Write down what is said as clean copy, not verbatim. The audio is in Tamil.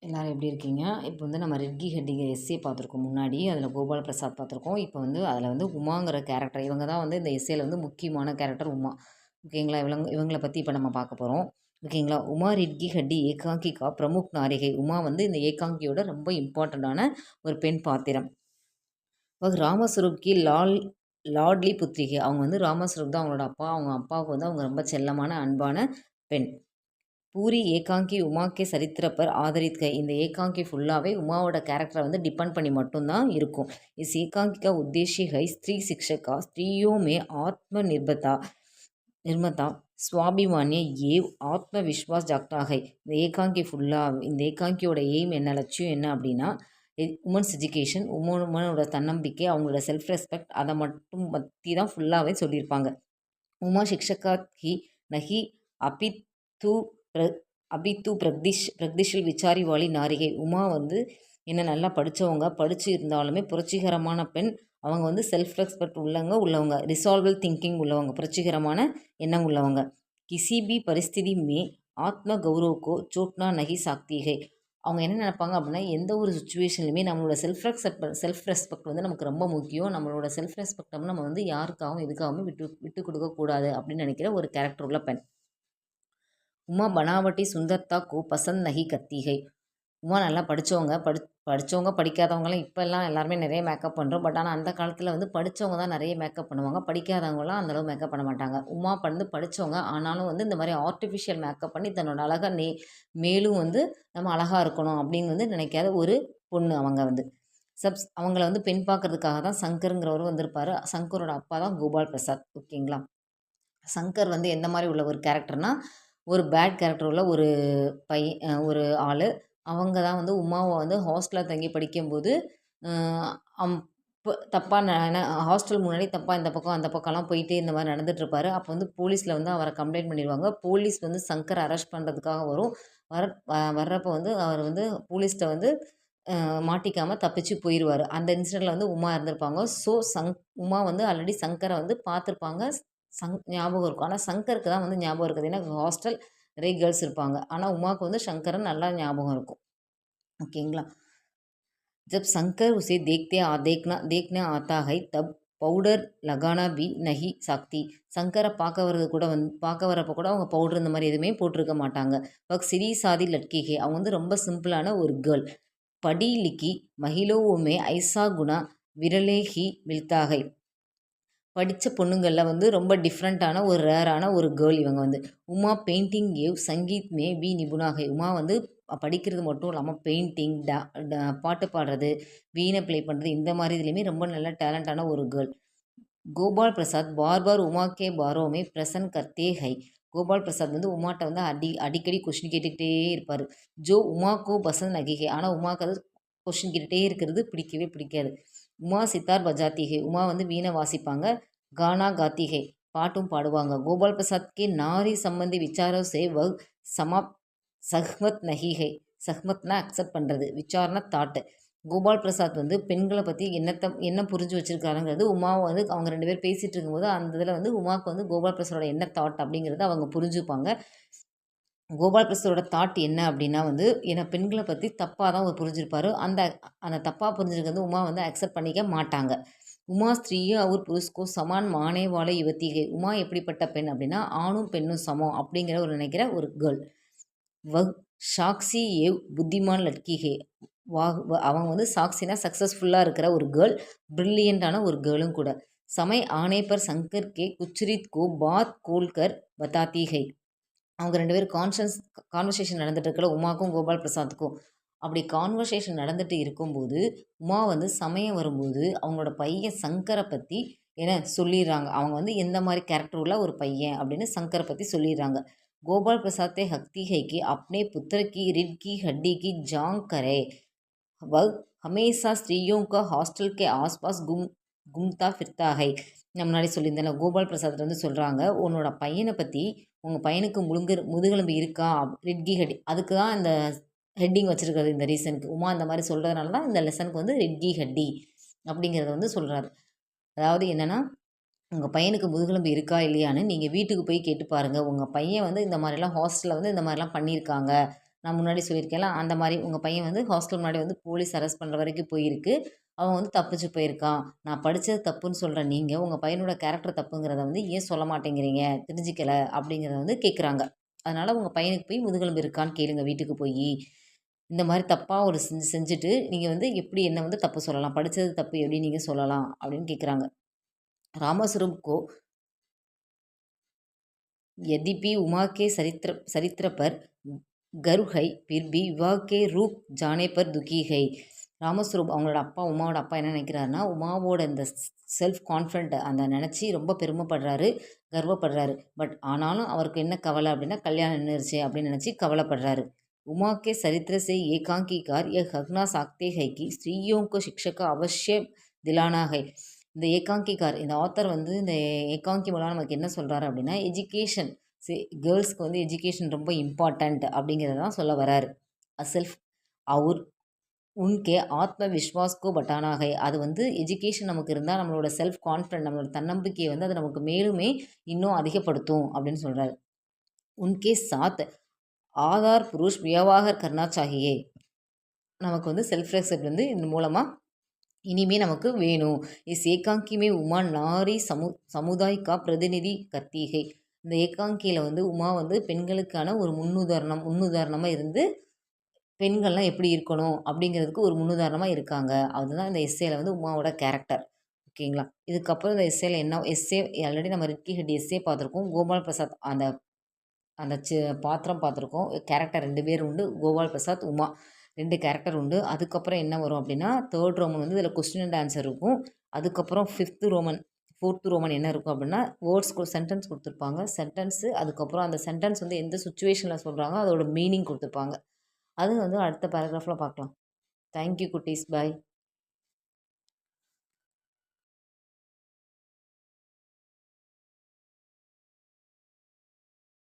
எல்லோரும் எப்படி இருக்கீங்க? இப்போ வந்து நம்ம ரெட்கி ஹெட்டிங்க எஸ்ஸே பார்த்துருக்கோம் முன்னாடி. அதில் கோபால் பிரசாத் பார்த்துருக்கோம். இப்போ வந்து அதில் வந்து உமாங்கிற கேரக்டர் இவங்க தான் வந்து இந்த எஸ்ஸேல வந்து முக்கியமான கேரக்டர் உமா. ஓகேங்களா? இவங்கள பற்றி இப்போ நம்ம பார்க்க போகிறோம். ஓகேங்களா? உமா ரெட்கி ஹெட்டி ஏகாங்கி கா பிரமுக் நாரிகை. உமா வந்து இந்த ஏகாங்கியோட ரொம்ப இம்பார்ட்டண்ட்டான ஒரு பெண் பாத்திரம். ராமஸ்வரூப் கி லாட்லி புத்திரிகை. அவங்க வந்து ராமஸ்வரூப் தான் அவங்களோட அப்பா. அவங்க அப்பாவுக்கு வந்து அவங்க ரொம்ப செல்லமான அன்பான பெண். பூரி ஏகாங்கி உமாக்கே சரித்திரப்பர் ஆதரித்க. இந்த ஏகாங்கி ஃபுல்லாகவே உமாவோட கேரக்டரை வந்து டிபெண்ட் பண்ணி மட்டும்தான் இருக்கும். இஸ் ஏகாங்கிகா உத்தேஷி ஹை ஸ்திரீ சிக்ஷகா ஸ்திரீயோ மே ஆத்ம நிர்மதா சுவாபிமானிய ஏவ் ஆத்ம விஸ்வாஸ் ஜாக்டாகை. இந்த ஏகாங்கியோட எய்ம் என்ன, லட்சியம் என்ன அப்படின்னா உமன்ஸ் எஜுகேஷன், உமனோட தன்னம்பிக்கை, அவங்களோட செல்ஃப் ரெஸ்பெக்ட், அதை மட்டும் பற்றி தான் ஃபுல்லாகவே சொல்லியிருப்பாங்க. உமா சிக்ஷகா ஹி நஹி அபித்து அபித்து பிரக்திஷில் விசாரிவாளி நாரிகை. உமா வந்து என்ன நல்லா படித்து இருந்தாலுமே புரட்சிகரமான பெண். அவங்க வந்து செல்ஃப் ரெஸ்பெக்ட் உள்ளவங்க ரிசால்வல் திங்கிங் உள்ளவங்க, புரட்சிகரமான எண்ணம் உள்ளவங்க. கிசிபி பரிஸ்திதி மே ஆத்ம கௌரவக்கோ சோட்னா நகி சாக்திகை. அவங்க என்ன நினைப்பாங்க அப்படின்னா, எந்த ஒரு சுச்சுவேஷன்லையுமே நம்மளோட செல்ஃப் ரெஸ்பெக்ட் வந்து நமக்கு ரொம்ப முக்கியம். நம்மளோட செல்ஃப் ரெஸ்பெக்ட் நம்ம வந்து யாருக்காகவும் எதுக்காகவும் விட்டு கொடுக்கக்கூடாது அப்படின்னு நினைக்கிற ஒரு கேரக்டர் உள்ள பெண். உமா பனாவட்டி சுந்தர்தா கோ பசந்த் நஹி கத்திகை. உமா நல்லா படித்தவங்க படிக்காதவங்களாம் இப்போல்லாம் எல்லாருமே நிறைய மேக்கப் பண்ணுறோம். பட் ஆனால் அந்த காலத்தில் வந்து படித்தவங்க தான் நிறைய மேக்கப் பண்ணுவாங்க. படிக்காதவங்களாம் அந்தளவு மேக்கப் பண்ண மாட்டாங்க. உமா வந்து படித்தவங்க, ஆனாலும் வந்து இந்த மாதிரி ஆர்டிஃபிஷியல் மேக்கப் பண்ணி தன்னோட அழகை மேலும் வந்து நம்ம அழகாக இருக்கணும் அப்படின்னு வந்து நினைக்காத ஒரு பொண்ணு அவங்க வந்து. அவங்கள வந்து பெண் பார்க்கறதுக்காக தான் சங்கருங்கிறவர் வந்திருப்பார். சங்கரோட அப்பா தான் கோபால் பிரசாத். ஓகேங்களா? சங்கர் வந்து எந்த மாதிரி உள்ள ஒரு கேரக்டர்னால், ஒரு பேட் கேரக்டர் உள்ள ஒரு ஆள். அவங்க தான் வந்து உமாவை வந்து ஹாஸ்டலில் தங்கி படிக்கும்போது தப்பாக ஹாஸ்டல் முன்னாடி தப்பாக இந்த பக்கம் அந்த பக்கம்லாம் போயிட்டு இந்த மாதிரி நடந்துகிட்ருப்பாரு. அப்போ வந்து போலீஸில் வந்து அவரை கம்ப்ளைண்ட் பண்ணிடுவாங்க. போலீஸ் வந்து சங்கரை அரெஸ்ட் பண்ணுறதுக்காக வரும். வர்றப்போ வந்து அவர் வந்து போலீஸ்கிட்ட வந்து மாட்டிக்காமல் தப்பிச்சு போயிடுவார். அந்த இன்சிடெண்ட்டில் வந்து உமா இருந்திருப்பாங்க. ஸோ உமா வந்து ஆல்ரெடி சங்கரை வந்து பார்த்துருப்பாங்க. ஞாபகம் இருக்கும். ஆனால் சங்கருக்கு தான் வந்து ஞாபகம் இருக்காது. ஏன்னா ஹாஸ்டல் நிறைய கேர்ள்ஸ் இருப்பாங்க. ஆனால் உமாவுக்கு வந்து சங்கரன் நல்லா ஞாபகம் இருக்கும். ஓகேங்களா? ஜப் சங்கர் உசே देखने आता है तब பவுடர் லகானா பி நஹி சாக்தி. சங்கரை பார்க்க வரப்போ கூட அவங்க பவுடர் இந்த மாதிரி எதுவுமே போட்டிருக்க மாட்டாங்க. சிரி சாதி லட்கிகே. அவங்க வந்து ரொம்ப சிம்பிளான ஒரு கேர்ள். படி லிக்கி மஹிலோவுமே ஐசா குணா விரலேஹி மில்தாகை. படித்த பொண்ணுங்களில் வந்து ரொம்ப டிஃப்ரெண்ட்டான ஒரு ரேரான ஒரு கேர்ள் இவங்க வந்து. உமா பெயிண்டிங் ஏவ் சங்கீத் மே பி நிபுணாகை. உமா வந்து படிக்கிறது மட்டும் இல்லாமல் பெயிண்டிங், பாட்டு பாடுறது, வீணை ப்ளே பண்ணுறது, இந்த மாதிரி இதுலேயுமே ரொம்ப நல்ல டேலண்டான ஒரு கேர்ள். கோபால் பிரசாத் பார் உமா கே பாரோமே பிரசன் கர்த்தே ஹை. கோபால் பிரசாத் வந்து உமாட்ட வந்து அடிக்கடி கொஷின் கேட்டுக்கிட்டே இருப்பார். ஜோ உமாக்கோ பசந்த் நகிகை. ஆனால் உமாக்கு அது கொஷின் கேட்டுகிட்டே இருக்கிறது பிடிக்கவே பிடிக்காது. உமா சித்தார் பஜாத்திகை. உமா வந்து வீணை வாசிப்பாங்க. கானா காத்திகை. பாட்டும் பாடுவாங்க. கோபால் பிரசாத் கே நாரி சம்பந்தி விசாரோ சே சஹ்மத் நஹிகை. சஹ்மத்னா அக்செப்ட் பண்ணுறது, விசாரணை தாட்டு. கோபால் பிரசாத் வந்து பெண்களை பற்றி என்ன புரிஞ்சு வச்சுருக்காருங்கிறது உமாவை வந்து அவங்க 2 பேர் பேசிகிட்டு இருக்கும்போது அந்த இதில் வந்து உமாவுக்கு வந்து கோபால் பிரசாதோட என்ன தாட் அப்படிங்கிறத அவங்க புரிஞ்சுப்பாங்க. கோபால் பிரசாதோட தாட் என்ன அப்படின்னா வந்து, ஏன்னா பெண்களை பற்றி தப்பாக தான் அவர் புரிஞ்சிருப்பார். அந்த தப்பாக புரிஞ்சிருக்க வந்து உமா வந்து அக்செப்ட் பண்ணிக்க மாட்டாங்க. உமா ஸ்திரீயோ அவர் புருஷ்கோ சமான் மானே வாழ யுவத்திகை. உமா எப்படிப்பட்ட பெண் அப்படின்னா, ஆணும் பெண்ணும் சமம் அப்படிங்கிற ஒரு நினைக்கிற ஒரு கேர்ள். சாக்ஷி ஏவ் புத்திமான் லட்கிகே. அவங்க வந்து சாக்ஷினா சக்ஸஸ்ஃபுல்லாக இருக்கிற ஒரு கேர்ள், ப்ரில்லியண்ட்டான ஒரு கேர்ளும் கூட. சமய் ஆனே பர் சங்கர் கே குச்ரித் கோ பாத் கோல்கர் பதாத்தி ஹை. அவங்க 2 பேரும் கான்வர்சேஷன் நடந்துட்டு இருக்கல உமாக்கும் கோபால் பிரசாத்துக்கும். அப்படி கான்வர்சேஷன் நடந்துட்டு இருக்கும்போது உமா வந்து சமயம் வரும்போது அவங்களோட பையன் சங்கரை பற்றி என்ன சொல்லிடுறாங்க. அவங்க வந்து எந்த மாதிரி கேரக்டர் உள்ள ஒரு பையன் அப்படின்னு சங்கரை பற்றி சொல்லிடுறாங்க. गोपाल प्रसाद ने हकती है कि अपने पुत्र की रीढ़ की हड्डी की जांच करे। वह हमेशा स्त्रियों का हॉस्टल के आसपास घूमता फिरता है. நம்ம முன்னாடி சொல்லியிருந்தேன்ல, கோபால் பிரசாத் வந்து சொல்கிறாங்க, உன்னோட பையனை பற்றி, உங்கள் பையனுக்கு முதுகெலும்பு இருக்கா, ரிட்கி ஹெட், அதுக்கு தான் இந்த ஹெட்டிங் வச்சுருக்கிறது. இந்த ரீசனுக்கு உமா இந்த மாதிரி சொல்கிறதுனால தான் இந்த லெசனுக்கு வந்து ரிட்கி ஹெட்டி அப்படிங்கிறத வந்து சொல்கிறாரு. அதாவது என்னென்னா, உங்கள் பையனுக்கு முதுகெலும்பு இருக்கா இல்லையான்னு நீங்கள் வீட்டுக்கு போய் கேட்டு பாருங்கள். உங்கள் பையன் வந்து இந்த மாதிரிலாம் ஹாஸ்டலில் வந்து இந்த மாதிரிலாம் பண்ணியிருக்காங்க நான் முன்னாடி சொல்லியிருக்கேன்ல, அந்த மாரி உங்க பையன் வந்து ஹாஸ்டல் முன்னாடி வந்து போலீஸ் அரெஸ்ட் பண்ணுற வரைக்கும் போயிருக்கு. அவன் வந்து தப்பிச்சு போயிருக்கான். நான் படிச்சது தப்புன்னு சொல்ற நீங்க, உங்க பையனோட கேரக்டர் தப்புங்கிறத வந்து ஏன் சொல்ல மாட்டேங்கிறீங்க? தெரிஞ்சுக்கல அப்படிங்கிறத வந்து கேட்குறாங்க. அதனால உங்க பையனுக்கு போய் முதுகெலும்பு இருக்கான்னு கேளுங்க வீட்டுக்கு போயி. இந்த மாரி தப்பா ஒரு செஞ்சுட்டு நீங்க வந்து எப்படி என்ன வந்து தப்பு சொல்லலாம்? படிச்சது தப்பு எப்படி நீங்க சொல்லலாம்? அப்படின்னு கேட்குறாங்க. रामस्वरूप को यद्यपि उमा के चरित्र पर गर्व है फिर भी विवाह के रूप जाने पर दुखी है. ராமஸ்வரூப் அவங்களோட அப்பா உமாவோட அப்பா என்ன நினைக்கிறாருன்னா, உமாவோட இந்த செல்ஃப் கான்ஃபிடென்ட் அந்த நினச்சி ரொம்ப பெருமைப்படுறாரு, கர்வப்படுறாரு. பட் ஆனாலும் அவருக்கு என்ன கவலை அப்படின்னா, கல்யாணம் நின்றுருச்சே அப்படின்னு நினச்சி கவலைப்படுறாரு. उमा के चरित्र से एकांकीकार यह कहना सकते हैं कि स्त्रियों को शिक्षा का अवश्य दिलाना है. இந்த ஏகாங்கிகார் இந்த ஆத்தர் வந்து இந்த ஏகாங்கி மூலம் நமக்கு என்ன சொல்கிறாரு அப்படின்னா, எஜுகேஷன் கேர்ள்ஸ்க்கு வந்து எஜுகேஷன் ரொம்ப இம்பார்ட்டண்ட் அப்படிங்கிறத தான் சொல்ல வராரு. செல்ஃப் அவர் உன்கே ஆத்ம விஸ்வாஸ்கோ பட்டானாக அது வந்து எஜுகேஷன் நமக்கு இருந்தால் நம்மளோட செல்ஃப் கான்ஃபிடென்ட் நம்மளோட தன்னம்பிக்கையை வந்து அது நமக்கு மேலுமே இன்னும் அதிகப்படுத்தும் அப்படின்னு சொல்கிறாரு. உன்கே சாத் ஆதார் புருஷ் வியவாகர் கர்னா சாகியே நமக்கு வந்து செல்ஃப் ரெஸ்பெக்ட் வந்து இந்த மூலமாக இனிமே நமக்கு வேணும். இஸ் ஏகாங்கி மே உமா நாரி சமுதாய் கா பிரதிநிதி கர்த்தீகை. இந்த ஏகாங்கியில் வந்து உமா வந்து பெண்களுக்கான ஒரு முன்னுதாரணமாக இருந்து பெண்கள்லாம் எப்படி இருக்கணும் அப்படிங்கிறதுக்கு ஒரு முன்னுதாரணமாக இருக்காங்க. அதுதான் இந்த எஸ்ஸேல வந்து உமாவோட கேரக்டர். ஓகேங்களா? இதுக்கப்புறம் இந்த எஸ்ஸேல என்ன எஸ்ஸே ஆல்ரெடி நம்ம ரிக்கி ஹெட் எஸ்ஸே பார்த்துருக்கோம். கோபால் பிரசாத் அந்த அந்த பாத்திரம் பார்த்துருக்கோம். கேரக்டர் 2 பேர் உண்டு. கோபால் பிரசாத், உமா 2 கேரக்டர் உண்டு. அதுக்கப்புறம் என்ன வரும் அப்படின்னா, 3 ரோமன் வந்து இதில் கொஸ்டின் அண்ட் ஆன்சர் இருக்கும். அதுக்கப்புறம் 5த் ரோமன் 4த் ரோமன் என்ன இருக்கும் அப்படின்னா, சென்டென்ஸ் கொடுத்துருப்பாங்க. சென்டென்ஸு அதுக்கப்புறம் அந்த சென்டென்ஸ் வந்து எந்த சிச்சுவேஷனில் சொல்கிறாங்க அதோட மீனிங் கொடுத்துருப்பாங்க. அது வந்து அடுத்த பேராகிராஃபில் பார்க்கலாம். தேங்க் யூ குட்டீஸ். பாய்.